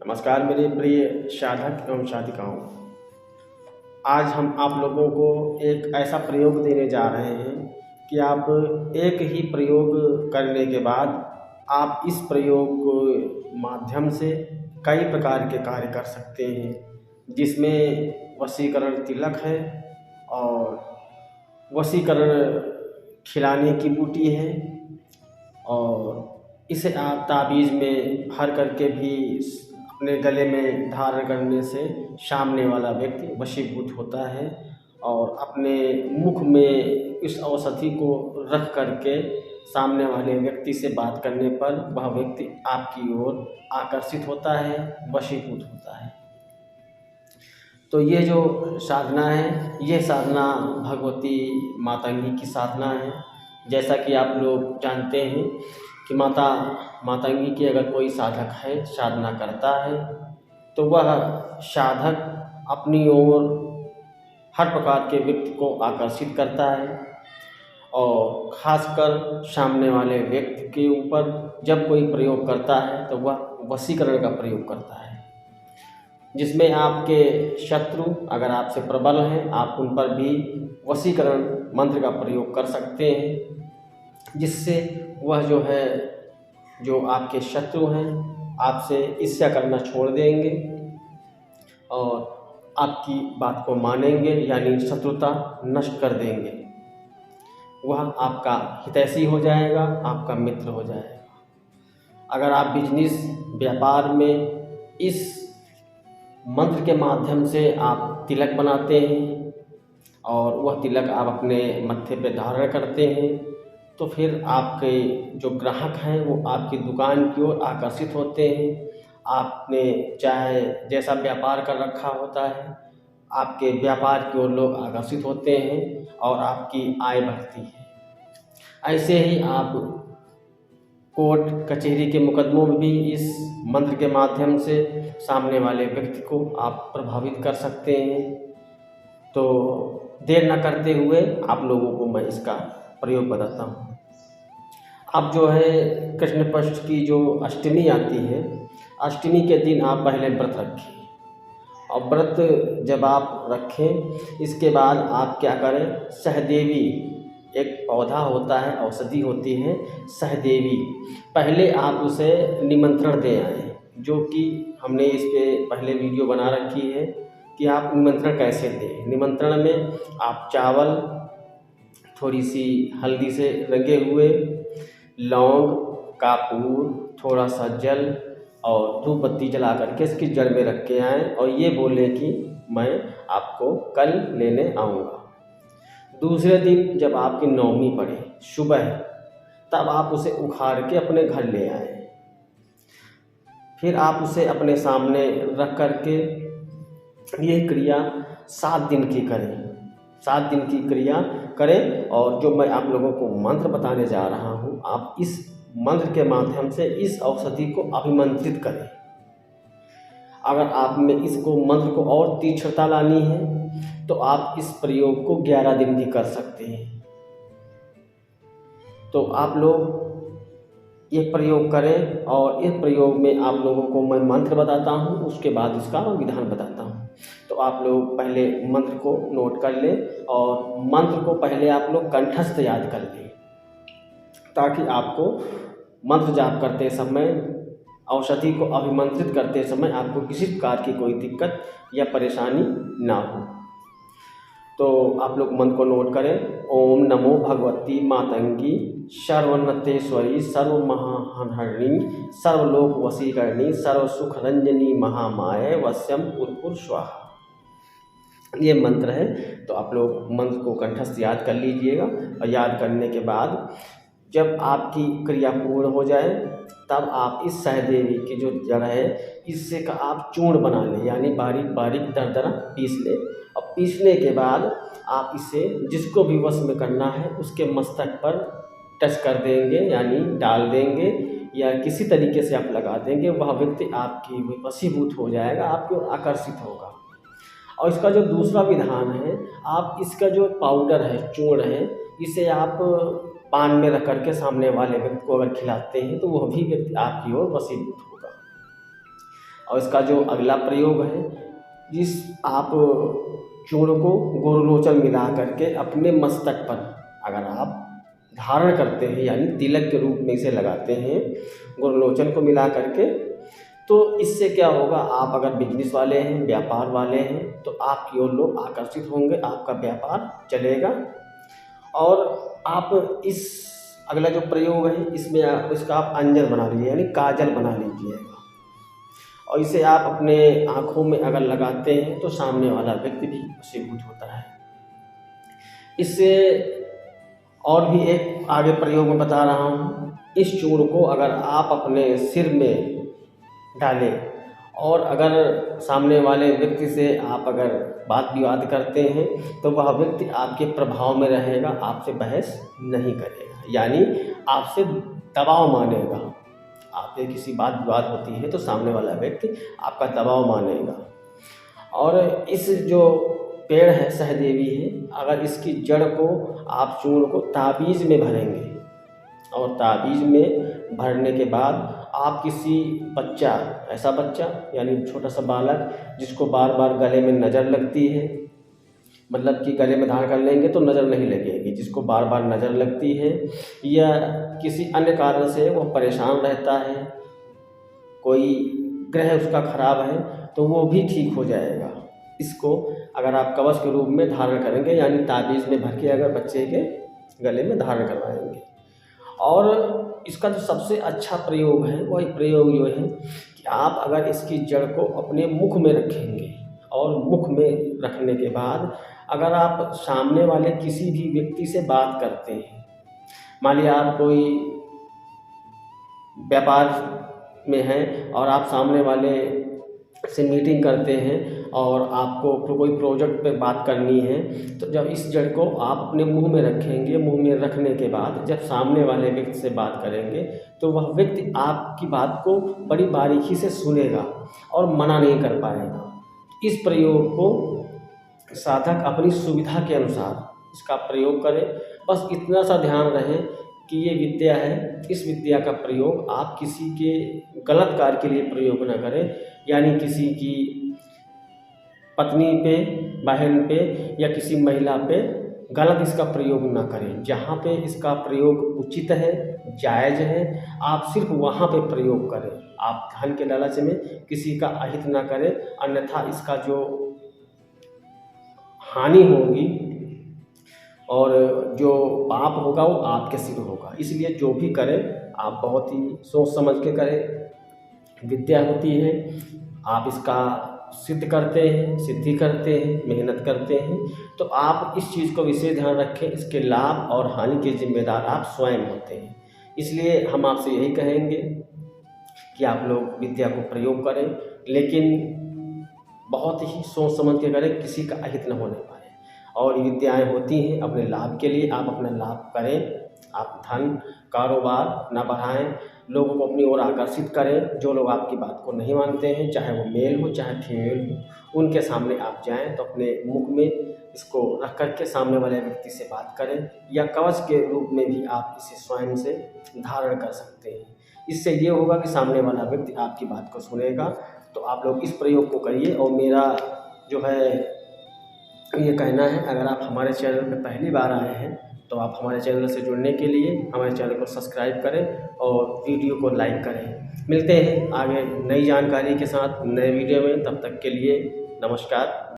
नमस्कार मेरे प्रिय साधक एवं साधिकाओं। आज हम आप लोगों को एक ऐसा प्रयोग देने जा रहे हैं कि आप एक ही प्रयोग करने के बाद आप इस प्रयोग के माध्यम से कई प्रकार के कार्य कर सकते हैं, जिसमें वशीकरण तिलक है और वशीकरण खिलाने की बूटी है और इसे आप ताबीज़ में भर करके भी अपने गले में धारण करने से सामने वाला व्यक्ति वशीभूत होता है और अपने मुख में इस औषधि को रख करके सामने वाले व्यक्ति से बात करने पर वह व्यक्ति आपकी ओर आकर्षित होता है, वशीभूत होता है। तो ये जो साधना है, ये साधना भगवती मातंगी की साधना है। जैसा कि आप लोग जानते हैं कि मातंगी की अगर कोई साधक है, साधना करता है, तो वह साधक अपनी ओर हर प्रकार के व्यक्ति को आकर्षित करता है और ख़ासकर सामने वाले व्यक्ति के ऊपर जब कोई प्रयोग करता है तो वह वशीकरण का प्रयोग करता है, जिसमें आपके शत्रु अगर आपसे प्रबल हैं, आप उन पर भी वशीकरण मंत्र का प्रयोग कर सकते हैं, जिससे वह जो आपके शत्रु हैं आपसे ईर्ष्या करना छोड़ देंगे और आपकी बात को मानेंगे, यानी शत्रुता नष्ट कर देंगे। वह आपका हितैषी हो जाएगा, आपका मित्र हो जाएगा। अगर आप बिजनेस व्यापार में इस मंत्र के माध्यम से आप तिलक बनाते हैं और वह तिलक आप अपने मत्थे पे धारण करते हैं, तो फिर आपके जो ग्राहक हैं वो आपकी दुकान की ओर आकर्षित होते हैं। आपने चाहे जैसा व्यापार कर रखा होता है, आपके व्यापार की ओर लोग आकर्षित होते हैं और आपकी आय बढ़ती है। ऐसे ही आप कोर्ट कचहरी के मुकदमों में भी इस मंत्र के माध्यम से सामने वाले व्यक्ति को आप प्रभावित कर सकते हैं। तो देर न करते हुए आप लोगों को मैं इसका प्रयोग बताता हूँ। अब कृष्ण पक्ष की जो अष्टमी आती है, अष्टमी के दिन आप पहले व्रत रखें और व्रत जब आप रखें इसके बाद आप क्या करें, सहदेवी एक पौधा होता है, औषधि होती है सहदेवी, पहले आप उसे निमंत्रण दे आएँ, जो कि हमने इस पे पहले वीडियो बना रखी है कि आप निमंत्रण कैसे दें। निमंत्रण में आप चावल, थोड़ी सी हल्दी से रंगे हुए, लौंग, कपूर, थोड़ा सा जल और धूप बत्ती जला करके इसकी जड़ में रख के आएँ और ये बोलें कि मैं आपको कल लेने आऊँगा। दूसरे दिन जब आपकी नवमी पड़े सुबह, तब आप उसे उखाड़ के अपने घर ले आएँ। फिर आप उसे अपने सामने रख करके ये क्रिया 7 दिन की करें। 7 दिन की क्रिया करें और जो मैं आप लोगों को मंत्र बताने जा रहा हूँ, आप इस मंत्र के माध्यम से इस औषधि को अभिमंत्रित करें। अगर आप में इसको मंत्र को और तीक्ष्णता लानी है तो आप इस प्रयोग को 11 दिन भी कर सकते हैं। तो आप लोग ये प्रयोग करें और इस प्रयोग में आप लोगों को मैं मंत्र बताता हूँ, उसके बाद इसका विधान बताता हूँ। तो आप लोग पहले मंत्र को नोट कर लें और मंत्र को पहले आप लोग कंठस्थ याद कर लें, ताकि आपको मंत्र जाप करते समय, औषधि को अभिमंत्रित करते समय आपको किसी प्रकार की कोई दिक्कत या परेशानी ना हो। तो आप लोग मंत्र को नोट करें। ओम नमो भगवती मातंगी सर्वोन्नतेश्वरी सर्वमहाहरिणी सर्वलोक वशीकरणी सर्वसुख रंजनी महामाये वश्यम पुरपुर स्वाहा। ये मंत्र है। तो आप लोग मंत्र को कंठस्थ याद कर लीजिएगा और याद करने के बाद जब आपकी क्रिया पूर्ण हो जाए तब आप इस सहदेवी की जो जड़ है इससे का आप चूर्ण बना लें, यानी बारीक बारीक दरदरा पीस लें और पीसने के बाद आप इसे जिसको भी वश में करना है उसके मस्तक पर टच कर देंगे, यानी डाल देंगे या किसी तरीके से आप लगा देंगे। वह व्यक्ति आपकी वशीभूत हो जाएगा, आपकी ओर आकर्षित होगा। और इसका जो दूसरा विधान है, आप इसका जो पाउडर है, चूर्ण है, इसे आप पान में रख करके सामने वाले व्यक्ति को अगर खिलाते हैं तो वह भी व्यक्ति आपकी ओर वशीभूत होगा। और इसका जो अगला प्रयोग है, जिस आप चूर्ण को गुरुलोचन मिला करके अपने मस्तक पर अगर आप धारण करते हैं, यानी तिलक के रूप में इसे लगाते हैं गुरुलोचन को मिला करके, तो इससे क्या होगा, आप अगर बिजनेस वाले हैं, व्यापार वाले हैं, तो आपकी ओर लोग आकर्षित होंगे, आपका व्यापार चलेगा। और आप इस अगला जो प्रयोग है इसमें इसका आप अंजन बना लीजिए, यानी काजल बना लीजिएगा, और इसे आप अपने आँखों में अगर लगाते हैं तो सामने वाला व्यक्ति भी वशीभूत होता है। इससे और भी एक आगे प्रयोग में बता रहा हूँ। इस चूर्ण को अगर आप अपने सिर में डालें और अगर सामने वाले व्यक्ति से आप अगर बात विवाद करते हैं तो वह व्यक्ति आपके प्रभाव में रहेगा, आपसे बहस नहीं करेगा, यानी आपसे दबाव मानेगा। आपसे किसी बात विवाद होती है तो सामने वाला व्यक्ति आपका दबाव मानेगा। और इस जो पेड़ है, सहदेवी है, अगर इसकी जड़ को आप चूर्ण को ताबीज़ में भरेंगे और ताबीज़ में भरने के बाद आप किसी बच्चा, ऐसा बच्चा यानी छोटा सा बालक जिसको बार बार गले में नज़र लगती है, मतलब कि गले में धारण कर लेंगे तो नज़र नहीं लगेगी, जिसको बार बार नज़र लगती है या किसी अन्य कारण से वो परेशान रहता है, कोई ग्रह उसका खराब है, तो वो भी ठीक हो जाएगा। इसको अगर आप कवच के रूप में धारण करेंगे, यानी ताबीज़ में भर के अगर बच्चे के गले में धारण करवाएंगे। और इसका जो सबसे अच्छा प्रयोग है वही प्रयोग ये है कि आप अगर इसकी जड़ को अपने मुख में रखेंगे और मुख में रखने के बाद अगर आप सामने वाले किसी भी व्यक्ति से बात करते हैं, मान लिया आप कोई व्यापार में हैं और आप सामने वाले से मीटिंग करते हैं और आपको कोई प्रोजेक्ट पे बात करनी है, तो जब इस जड़ को आप अपने मुंह में रखेंगे, मुंह में रखने के बाद जब सामने वाले व्यक्ति से बात करेंगे तो वह व्यक्ति आपकी बात को बड़ी बारीकी से सुनेगा और मना नहीं कर पाएगा। इस प्रयोग को साधक अपनी सुविधा के अनुसार इसका प्रयोग करें। बस इतना सा ध्यान रहे कि ये विद्या है, इस विद्या का प्रयोग आप किसी के गलत कार्य के लिए प्रयोग न करें, यानी किसी की पत्नी पे, बहन पे या किसी महिला पे गलत इसका प्रयोग ना करें। जहाँ पे इसका प्रयोग उचित है, जायज़ है, आप सिर्फ वहाँ पे प्रयोग करें। आप धन के लालच में किसी का अहित ना करें, अन्यथा इसका जो हानि होगी और जो पाप होगा वो आपके सिर होगा। इसलिए जो भी करें आप बहुत ही सोच समझ के करें। विद्या होती है, आप इसका सिद्ध करते हैं, सिद्धि करते हैं, मेहनत करते हैं, तो आप इस चीज़ को विशेष ध्यान रखें, इसके लाभ और हानि के जिम्मेदार आप स्वयं होते हैं। इसलिए हम आपसे यही कहेंगे कि आप लोग विद्या को प्रयोग करें, लेकिन बहुत ही सोच समझ के करें, किसी का अहित न होने पाए। और ये विद्याएँ होती हैं अपने लाभ के लिए, आप अपना लाभ करें, आप धन कारोबार न बढ़ाएं, लोगों को अपनी ओर आकर्षित करें। जो लोग आपकी बात को नहीं मानते हैं, चाहे वो मेल हो चाहे फीमेल हो, उनके सामने आप जाएं तो अपने मुख में इसको रख कर के सामने वाले व्यक्ति से बात करें, या कवच के रूप में भी आप इसे स्वयं से धारण कर सकते हैं। इससे ये होगा कि सामने वाला व्यक्ति आपकी बात को सुनेगा। तो आप लोग इस प्रयोग को करिए। और मेरा जो है ये कहना है, अगर आप हमारे चैनल पर पहली बार आए हैं तो आप हमारे चैनल से जुड़ने के लिए हमारे चैनल को सब्सक्राइब करें और वीडियो को लाइक करें। मिलते हैं आगे नई जानकारी के साथ नए वीडियो में, तब तक के लिए नमस्कार।